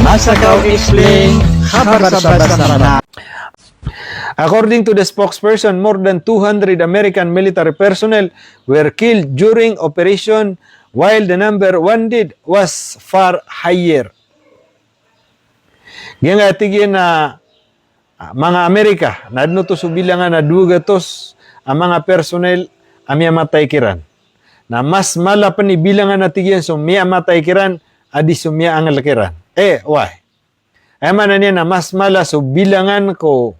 Masagaw Explain, kabar sa basa. According to the spokesperson, more than 200 American military personnel were killed during operation, while the number wounded was far higher. Nga tigyan na mga Amerika, nadno to subilangan na 200 ang mga personnel amya matay kiran. Na mas mala pa ni bilangan na tigyan sumya matay kiran, adi sumya ang lakiran. Why? Ay man niya na mas mala so bilangan ko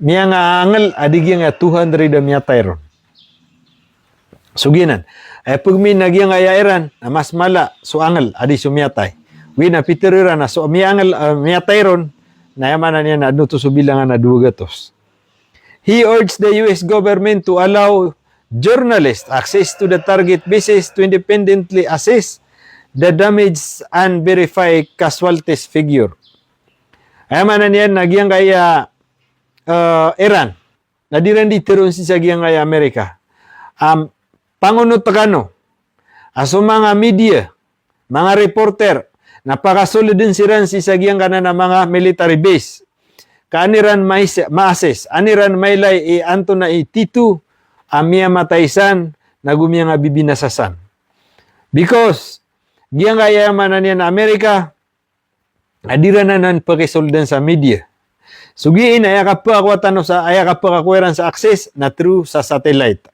miya nga angal adigya nga 200 miya tayron. Suginan. Pag mi nagyang ayairan na mas mala so angal adi sumiyatay. Wina pitiriran na so miya angal miya tayron na yaman na niya na adno to so bilangan na 200. He urged the US government to allow journalists access to the target bases to independently assess the damage and verify casualties figure. Ayaman na niya nagyang kaya Iran, na di rin ditiron si sagyang kaya Amerika. Pangunot Tagano, aso mga media, mga reporter, napakasulod din si Iran si sagyang kana na mga military base. Kaaniran ma-assess, aniran maylay anto na ititu, amia mataysan, na gumya nga bibinasasan. Because, giyang kaya manan yan na Amerika, adiran na nan pakisuldan sa media. Sugiin ayaka pa ako sa ayaka pa kakweran sa access na through sa satellite.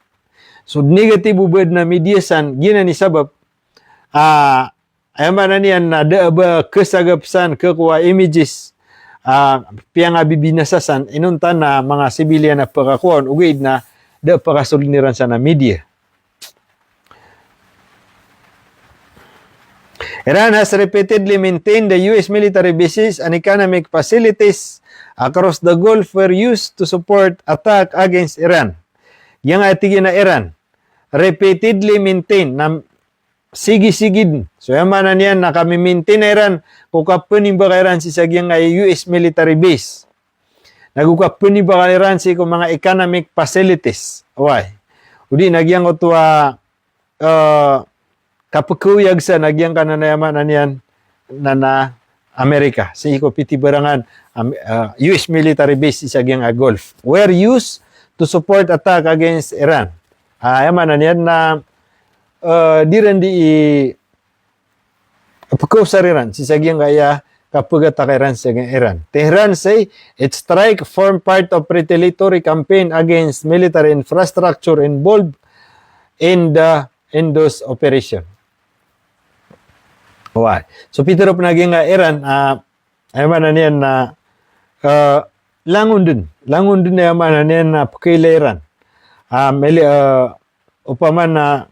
So negative ubed na media san gina ni sabab ayaman na niyan na ba kesagapsan kekuha images piyang abibinasasan inunta na mga civilian na pakakuan ugid na da pakasulniran sa na media. Iran has repeatedly maintained the US military bases and economic facilities across the Gulf were used to support attack against Iran. Yang atigin na Iran, repeatedly maintain na sige-sigid. So yaman na niyan na kami maintain na Iran kung kapunin ba ka Iran si sagyang US military base. Nagukapunin ba ka Iran si kung mga economic facilities. Why? Udi nagyang ko to kapakuyag sa nagyang kananayaman na niyan na Amerika. Sa iko piti barangan US military base sa gyang Gulf were used to support attack against Iran. Yaman na niyan na di rin di pagkausar Iran si sagyang kaya kapag attack Iran sa Iran. Tehran say its strike form part of retaliatory campaign against military infrastructure involved in those operation. Why? So Peter of naging Iran, ayaman na niyan na langon din na yaman na niyan na pakailan. Upaman na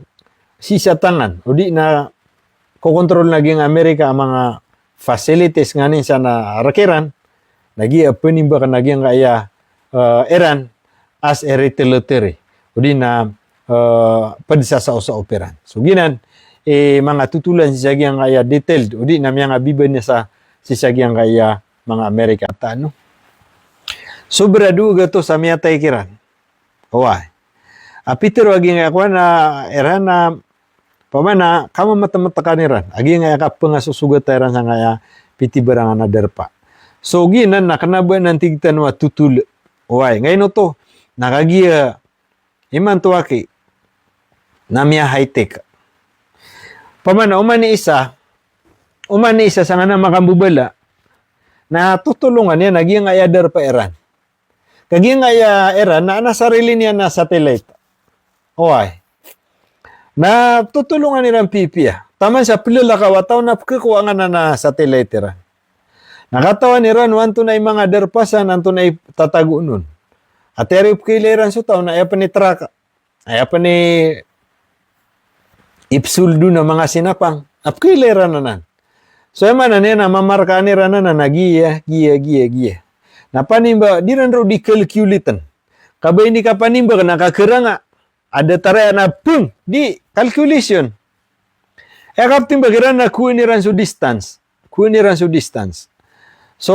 sisatangan, o di na kukontrol naging Amerika ang mga facilities nga nin sa na rakiran, nag-i-apunin ba ka naging kaya Iran as a retaliatory, o di na padisasao sa operan. So ginan, mga tutulan si sagyang kaya detailed o di namiyang abiban niya sa si sagyang kaya mga Amerika at ano. Sobra duga to sa miyatay kiran. Why? Peter wagi nga ako na Iran na pamana kama mata-mata ka ni Iran. Agi nga ka pa nga susugat Iran sa kaya piti barang na derpa. So ginan na kanaba ng tigtan wa tutul. Why? Ngayon to nakagiya iman to aki namya high-tech. Pamana, uman ni isa sa nga na makambubala na tutulungan niya, naging ayadar pa Iran. Kaging Iran na nasarili niya na satellite. Why? Na tutulungan nilang pipiya. Taman sa pilala kawataw na pagkakuha nga na satellite Iran. Nakatawan Iran, wanto na yung mga derpasan, wanto na tatago nun. At erip kailan so taon na ayapan ni traka. Ayapan ni ipsuldo na mga sinapang, apkilera na nan. So, yaman na niya na mamarka ni Rana na nagiya. Napanimba, di rin raw di calculitan. Kabay ni kapanimba ka nakakira nga, ada taraya na pung, di calculation. Kaptin bagiran na kuha ni rin so distance. So,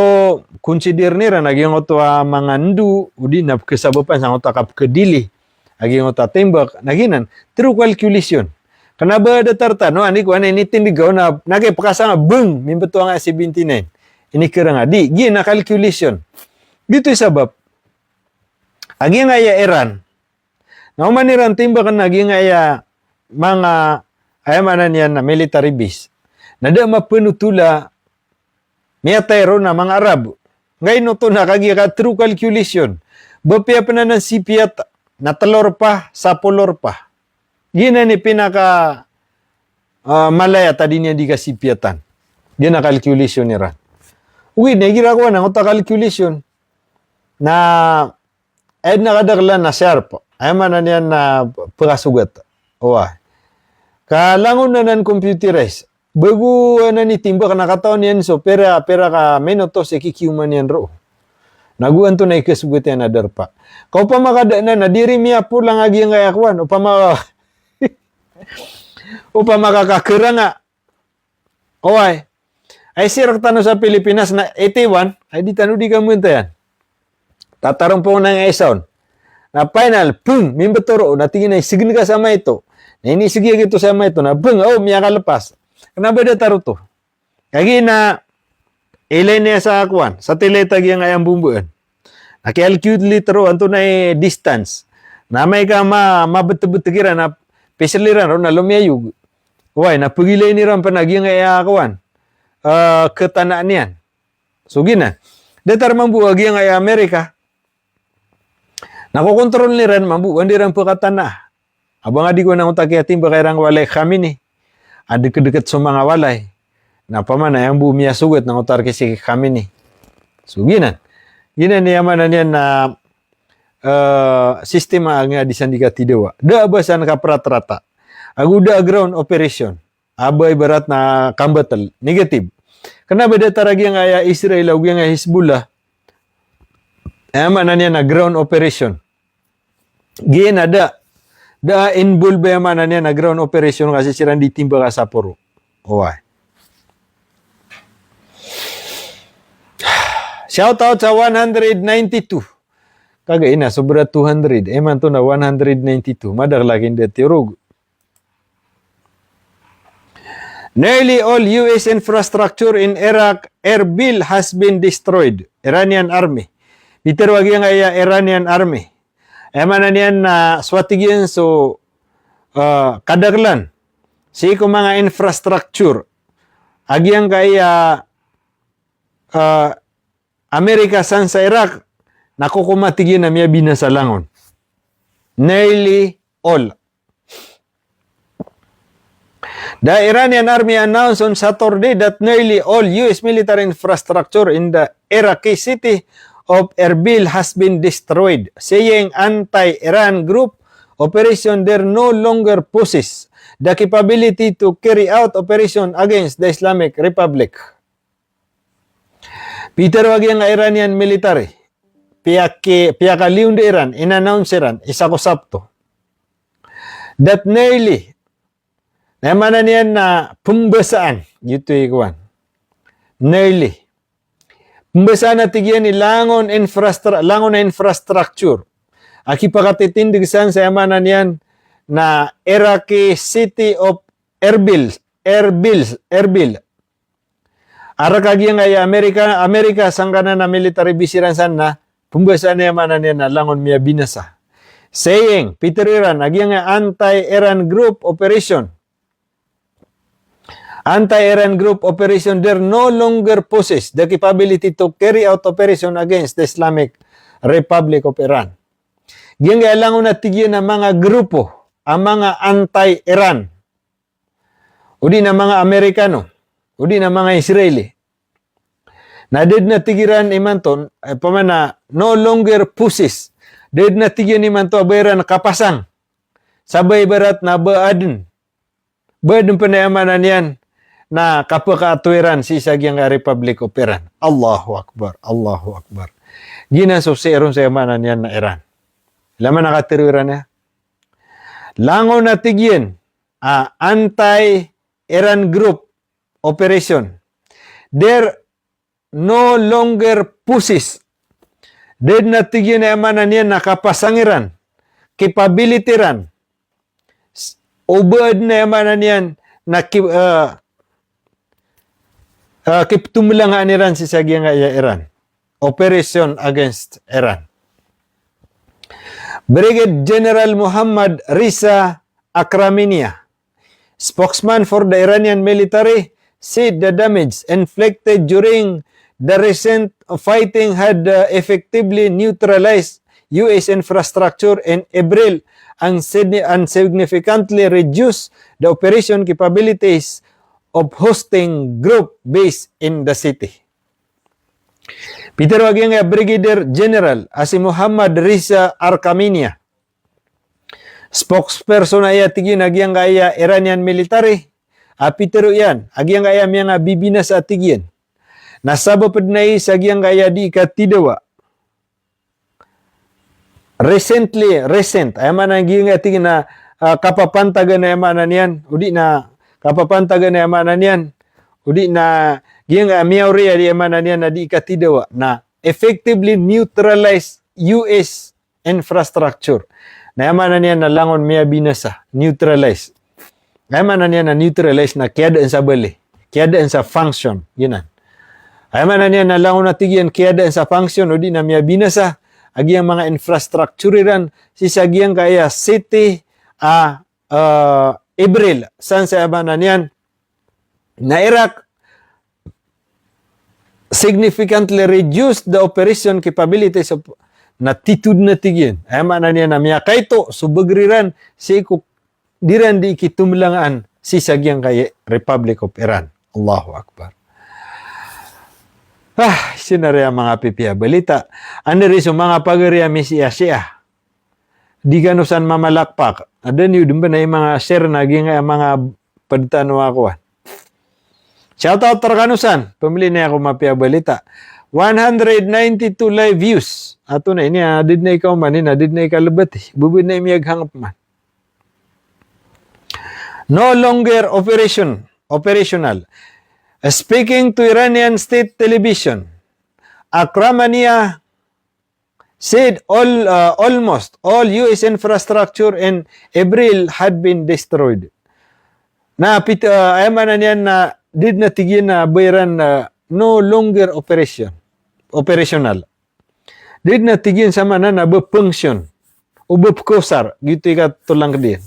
consider ni rin, naging oto mga ndu, udi na kasabapan sa oto kapkadili, naging oto timbak, naginan, through calculation. Kanaba ada tarta, no, ani kuan ini tindigaw na, nagipakasa nga, bung, mimbeto nga 79. Ini kira nga, di, gina calculation. Dito sabab, agi nga ya Iran, naumaniran timba kan agi nga ya mga, ayamanan yan na military base, nada mapenutula, miyatero na mga Arab. Ngayon to na kagi ka true calculation. Bapia pa na ng sipiat, natalor pa, sapolor pa. Gina ni pinaka malaya tadi niya di kasipiatan. Gina calculation ni Ran. Uwi, nagira ko na uta calculation na ay nakadaglan na sharp. Ay man na niyan na pagasugat. Owa. Kalangon na nan computerize. Bago na ni timba ka nakataon yan so pera ka minutos ikikiuman yan ro. Naguan to na ikasugat yan na darpa. Kau pa makada na nadiri miya po lang agi ang ayakwan. Upa makakakira nga. Oy. Ay sirak tano sa Pilipinas na 81, ay di tano di ka munta yan. Tatarong po na nga isaon. Na final, pum, mimbetoro, natingin na sigin ka sama ito. Na inisigi ito sama ito, na bung, oh, miya kalapas. Kenapa dia taruh to? Kagi na, ilay niya sa akuan, sa tiletag yung ayang bumbuan. Naki-calculate ro, anto na distance. Na may ka mabet-bet-kira na pesaliran ro na lumiyayug. Uy, napagilay ni ram panagi yung ayakuan. Ketanaan yan. So, gina. Datar mambuwag yung ay Amerika. Nakokontrol ni ran, mambuwan di ran pagkatana. Abang adi ko nang utakiatim ba kairang walay kami ni. Adi kedekat sa mga walay. Na pamana yung bumiya sugat nang utar kasi kami ni. So, gina. Gina niya manan yan na sistema nga disandika tidewa. Da abasan kapratrata. Aguda ground operation. Abay barat na kambatal. Negative. Kenapa dia taragi yang ayah Israel au yang Hizbullah? Mana niya na ground operation. Gin ada involve mana niya na ground operation kasi siran ditimba ka Sapporo. Oy. Shout out sa 192. Kaga ina sobra 200. Eman to na 192. Madar lagi dia tirog. Nearly all U.S. infrastructure in Iraq, Erbil has been destroyed. Iranian Army. Peter wagi nga Iranian Army. Emanan yan na swatigyan so kadaglan. Si ko mga infrastructure. Agyang kaya Amerika san sa Iraq, nakukumatigyan na miya binasalangon. Nearly all. The Iranian army announced on Saturday that nearly all U.S. military infrastructure in the Iraqi city of Erbil has been destroyed, saying anti-Iran group operation there no longer possess the capability to carry out operation against the Islamic Republic. Peter wagi ang Iranian military, piyakaliw de Iran, in-announce Iran, isa ko sabto, that nearly mana niyan na pembesaan gitu ikuan. Nearly. Pembesaan na tigyan ni langon na infrastructure. Aki pakatitindig san sa mana niyan na Iraqi city of Erbil. Ara kagi nga Amerika sangkana na military bisiran san na pembesaan niya mana niyan na langon miya binasa. Saying Peter Iran agi nga anti-Iran group operation. Anti-Iran group operation there no longer possess the capability to carry out operation against the Islamic Republic of Iran. Giyang kailangan na tigyan ng mga grupo, ang mga anti-Iran. O di na mga Amerikano, o di na mga Israeli. Nadid na tigiran imanton, pamana no longer possess. Did na tigyan imanto abayran kapasang. Sabay barat na baaden. Baaden panayamanan yan. Na kapakaatuiran si sagyang Republic of Iran. Allahu Akbar, Allahu Akbar. Ginaso si Iran sa yamanan yan na Iran. Laman nakatiruiran niya. Lango na tigyan, anti-Iran group operation. There no longer possess. Did na tigyan na yamanan yan na kapasangiran, capability ran, ubad na yamanan yan na kiptumulang Iran si sagyang Iran. Operation against Iran. Brigadier General Muhammad Riza Akraminia, spokesman for the Iranian military, said the damage inflicted during the recent fighting had effectively neutralized U.S. infrastructure in April and significantly reduced the operation capabilities of hosting group based in the city. Peter waging Brigadier General si Muhammad Riza Akraminia, spokesperson ay tigin agyang kaya Iranian military. Peter yan, agyang kaya mga bibinas at tigin. Nasabo pa na sa agyang kaya di katidawa. Recent, ay man ang agyang tigin na kapapantagan na yamanan yan, udi na kapapantagan na yamanan yan, udi na giyang miyawri di yamanan yan na di katidawa na effectively neutralize U.S. infrastructure. Na yamanan yan na langon miya binasa, neutralize. Yamanan yan na neutralize na kiyadaan sa bali, kiyadaan sa function, ginan. Yamanan yan na langon na tigyan kiyadaan sa function, o di na miya binasa, agiyang mga infrastructure ran, si sagyang kaya city, April, saan sa yamanan yan, na Iraq, significantly reduced the operation capabilities of natitud na tigyan. Ay mana niya na miya kaito, subagriran, si diran di ikitumlangaan si sagyang kay Republic of Iran. Allahu Akbar. Sinarya mga pipiya balita. Ano rin mga pagariya siya. Di ganusan mamalakpak. Ada niyo din ba na yung mga share naging mga pagtanong ako. Shoutout Tarkanusan. Pumili na ako mapiya balita. 192 live views. Ato na ini, adid na ikaw man, adid na ikalabat. Bubid na imiyag hangap man. No longer operational. Speaking to Iranian state television, Akraminia said almost all U.S. infrastructure in April had been destroyed. Na ayaman na niyan na did na tigyan na bayaran na no longer operational. Did na tigyan sa mana na function o bupkosar gitu ka tulang din.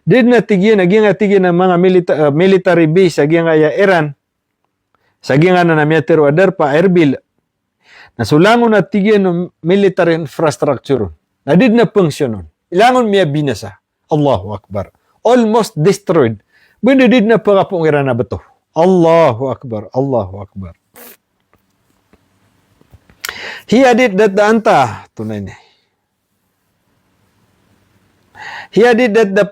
Did na tigyan ng mga military base agyang aya Iran. Sagyang na metro adar pa Erbil. Nasulangon na tigyan ng military infrastructure. Na did na function. Ilangon miya binasa. Allahu Akbar. Almost destroyed. Bunda did na pagapong Iran na bato. Allahu Akbar, Allahu Akbar. He added that the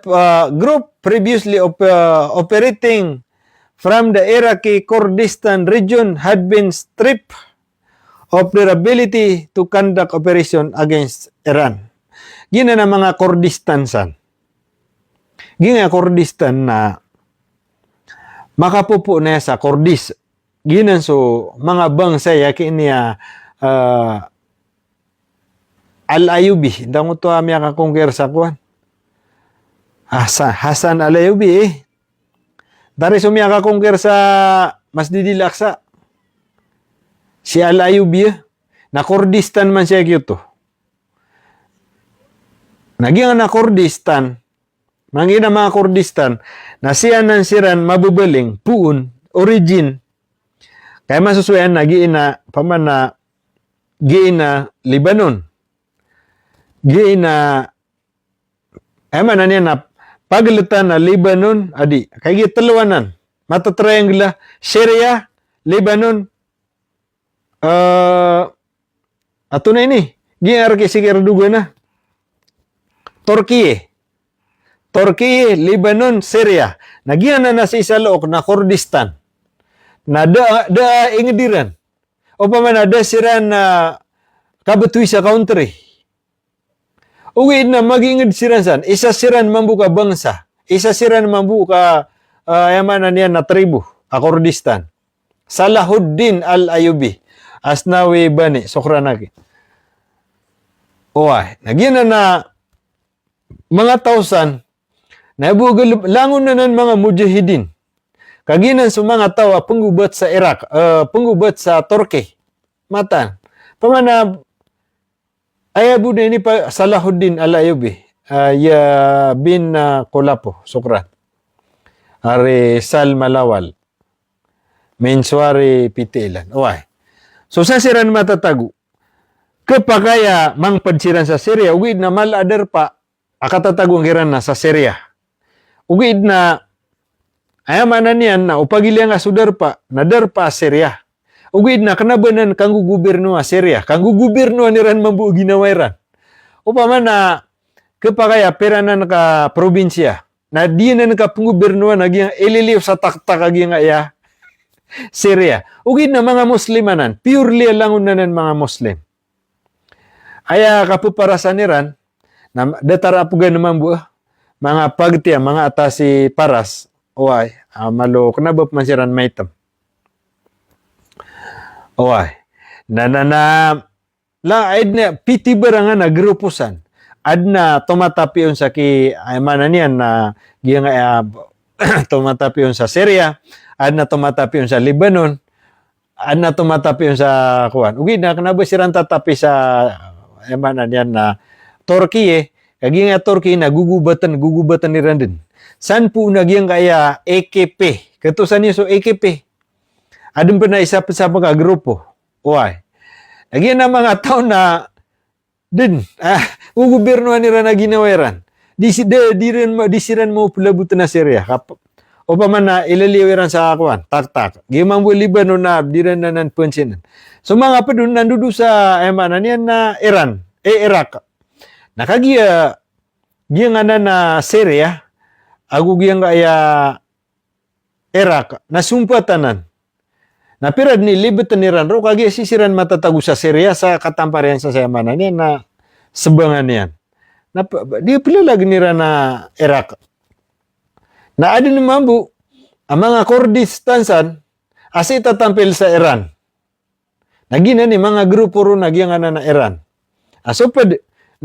group previously operating from the Iraqi Kurdistan region had been stripped of their ability to conduct operation against Iran. Gina na mga Kurdistan Gina Kurdistan na makapupo na sa Kurdis. Ginan so mga bangsa yakin niya Al-Ayubi. Damo to amya kakongker sa kuan. Hasan Al-Ayubi Dari sumya kakongker sa Masjidil-Aqsa. Si Al-Ayubi na Kurdistan man siya kito. Naging na Kurdistan. Mangina mga Kurdistan, na siya nang siran mabubaling, puun, origin. Kaya masusuyan na giina, paman na giina Lebanon. Giina, man na niya na paglutan na Lebanon, adi, kaya gitaluanan, matatriangle, Syria, Lebanon, ato na ini, giina arki sige radugo na, Turkey, Lebanon, Syria. Nagiyan na sa isa look na Kurdistan. Na da ingediran. O pa man da siran na kabatuy sa country. Uwi na magingid siran san. Isa siran mambuka bangsa. Isa siran mambuka yamanan niya na tribu. Kurdistan. Salahuddin Al-Ayubi. Asnawi Bani. Sokranaki. Nagiyan na mga tausan Langon na ng mga mujahidin. Kaginan sa mga tawa penggubat sa Iraq, penggubat sa Turkey. Matan. Pamana ayabu na ini pa Salahuddin Al-Ayyubi. Ya bin Kulapo, Sukran. Ari Sal Malawal. Mensuari Pitilan. Oy. So sa siran matatago. Kapagaya mang pansiran sa Syria, ugid na malader pa akatatagong hiran na sa Syria. Ugid na ayamanan niyan na upagilya nga sudar pa, nadar pa Syria. Ugid na kanabanan kanggo gobyerno a Syria, kanggo gobyerno ni ran mambu ginawairan. Upama na kapagaya peranan ka probinsya, na di na ka gobyerno naging ililiw sa taktak agi nga ya Syria. Ugid na mga Muslimanan, purely langon na ng mga Muslim. Aya kapuparasan ni ran na datara pugan naman bu mga pagtiya, mga atasi paras, oay, malo, kanabap man siran maitam. Oay, adna, piti barangan na grupusan, adna tumatapiyon sa ay manan yan na, tumatapiyon sa Syria, adna tumatapiyon sa Lebanon, adna tumatapiyon sa, ugid na, kanabap siran tatapi sa, ay manan yan na, Turkey kagi nga Turkey na gugubatan ni Randin. San po nagyang kaya AKP? Katusan niyo so AKP. Adun pa na isa pa sa mga grupo. Uy. Nagyan na mga tao na din. Gugobernuhan nila na ginawiran. Di siran mo pulabutan na Syria. O pa man na ilaliwiran sa akuan. Tak. Gimang bu Libanon na diran na nan pansinan. So mga pa dun nandudu sa emanan yan na Iran. Iraq. Nakagiya nga na Syria, agu giyang kaya Iraq, nasumpatanan. Napirad ni libetan ni Ran, kagi sisiran matatago sa Syria sa katamparian sa sayamanan niya na sebangan niyan. Dia pila lagi ni Ran na Iraq. Na ada naman bu, ang mga Kurdistansan, asi tatampil sa Iran. Nagina ni mga grupo ro nagyang na Iran. Asupad,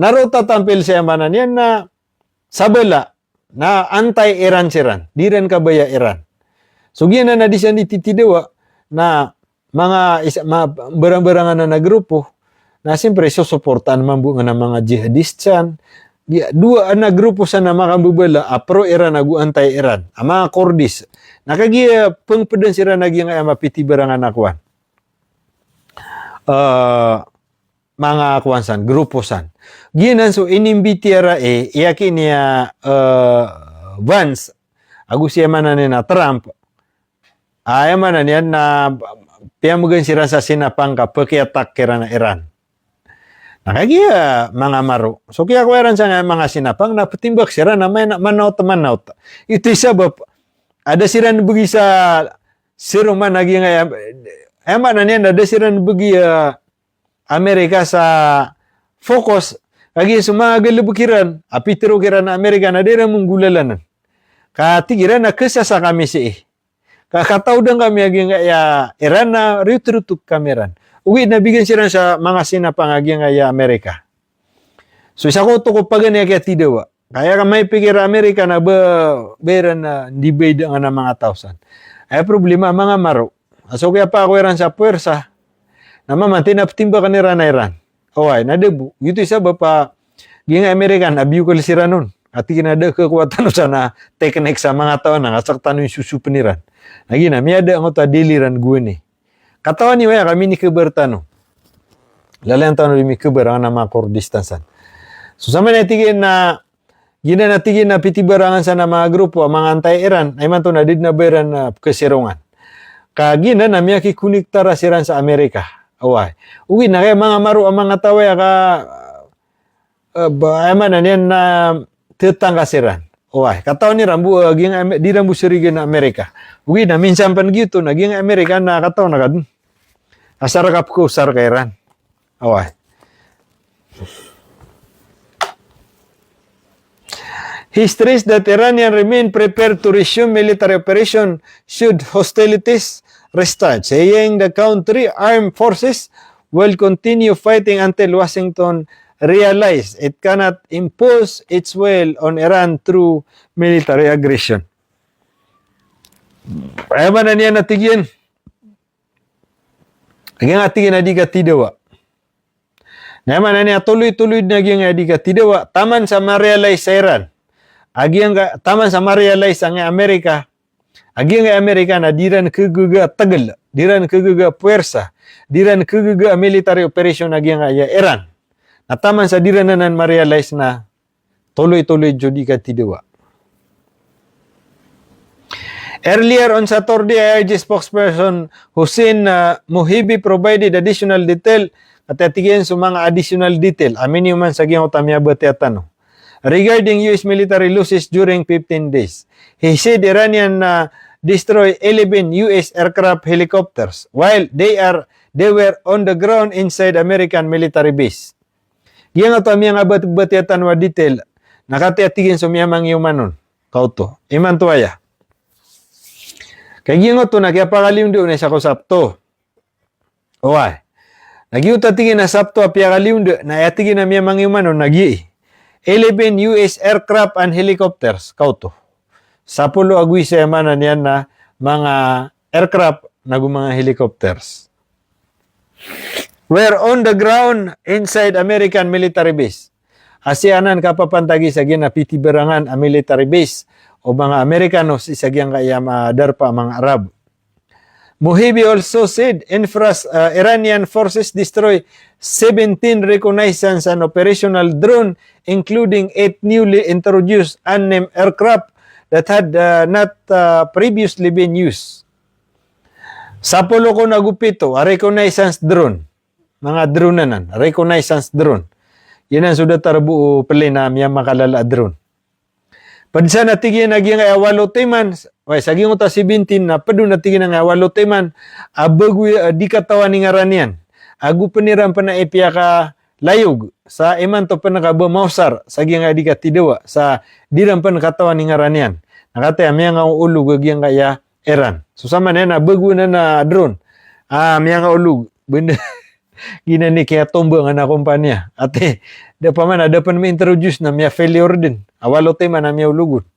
naro tatampil sa amanan yan na sabala na anti-Iran siran. Di rin kabaya Iran. So gyan na di siya dititidewa na mga barang-barangan na grupo na siyempre susuportan man bunga ng mga jihadistan. Dua na grupo sa na makabubala pro-Iran agu anti-Iran. Ang mga Kurdis. Nakagiya pengpedan sira nagyang mapiti barangan akuan. Mga kuwansan, gruposan. Ginan so inimbitiara yakin niya Vance, agusiya manan na Trump, ay manan yan na piyamugan sira sa sinapang ka pakiatak kira na Iran. Nakagiya mga maro. So kaya kuwaran sa mga sinapang na patimbak sira na may manaut. Ito sabab, ada sira nabagi sa siruman naging manan yan, ada sira nabagi Amerika sa focus kagi sumaga lubukiran apitiro kiran na Amerika na dira mong gulalanan katigiran na kesa sa kami kakataw dang kami aging Iran na riuturutuk kameran uwi na bigyan sila sa mga sinapang aging Amerika. So isa ko to ko pagani kaya tidawa kaya ka may pikir Amerika na beran na debate nga ng mga tausan ay problema mga maro so kaya pa ako sa puwersa na mamantin na timba ka ni Iran. Oy, nadebu. Ito isa ba pa, ging Amerikan, abiyo ko sira nun. At kinada kekuatan sana teknik sa mga tao na ngasaktan yung susu peniran. Lagi na, miyada ang ito diliran gue ni. Katawan niya kami ni kebertano. Lalayan tayo ni keber ang nama Kurdistansan. So sama natigin na, gina natigin na pitibarangan sa mga grupo, mga anti-Iran, ay man to na did na beran na kesirungan. Kagina na miyaki kuniktara siran sa Amerika. Away. Uwi na kaya mga maro ang mga taway ka ayamanan yan na tetangkasiran. Away. Kataon ni Rambu di Rambu sirigan na Amerika. Uwi na minsan pan gitu naging Amerika na kataon na kadun. Asarakap ko sar kay Iran. Away. He stressed that Iranian remain prepared to resume military operation should hostilities restart, saying the country armed forces will continue fighting until Washington realize it cannot impose its will on Iran through military aggression. Kaya man na niya natigyan. Agyang atigyan na di ka tidawa. Naman na niya tuloy-tuloy na agyang di ka tidawa. Taman sa ma-realize sa Iran. Taman sa ma-realize ang Amerika. Agyang Amerika na diran keguga tagal. Diran keguga puwersa. Diran keguga military operation agyang Iran. Na taman sa diran na ma-realize na tuloy-tuloy judi ka tidawa. Earlier on Saturday, IRG spokesperson Hussein Mohibi provided additional detail at atigian sa mga additional detail. Amin yung man sa giyang utamya batiatan. Regarding US military losses during 15 days. He said Iranian destroy 11 US aircraft helicopters while they were on the ground inside American military base. Giyang utamya nga batiatan wa detail nakatiatigin sa miyamang yumanon. Kauto. Iman tuwaya. Kaya gingot to na kaya pakalim doon na siya ko sapto. Uway. Nagyut tingin na sapto apya kalim doon na atigin na miya mangyumano nagi. 11 US aircraft and helicopters. Kauto. Sapulo agwi sa yamanan yan na mga aircraft na mga helicopters. Were on the ground inside American military base. Asianan kapapantagi sa ginapitiberangan ang military base o mga Amerikanos isagyang kaya darpa mga Arab. Mohibi also said Iranian forces destroy 17 reconnaissance and operational drone including 8 newly introduced unnamed aircraft that had not previously been used. Sapulo ko nagupito, a reconnaissance drone. Mga drone na nan, reconnaissance drone. Yan ang sudah tarbu pala na miya makalala drone. Padsa natigyan nagyang awalo teman, way saging uta 17 na padu natigyan nga awalo teman, abagwi di katawan ni ngaranian. Agu peniran pa na ipya ka layog sa iman to pa nakabamausar saging di ka tidawa sa diran pa katawan ni ngaranian. Nakate amya nga ulug gyang kaya Iran. So sama na abagwi na drone. Amya nga ulug benda ginani kaya tombo nga na kumpanya. Ate, da pa man ada pa introduce na miya failure din. Awalo tema na miya ulugon.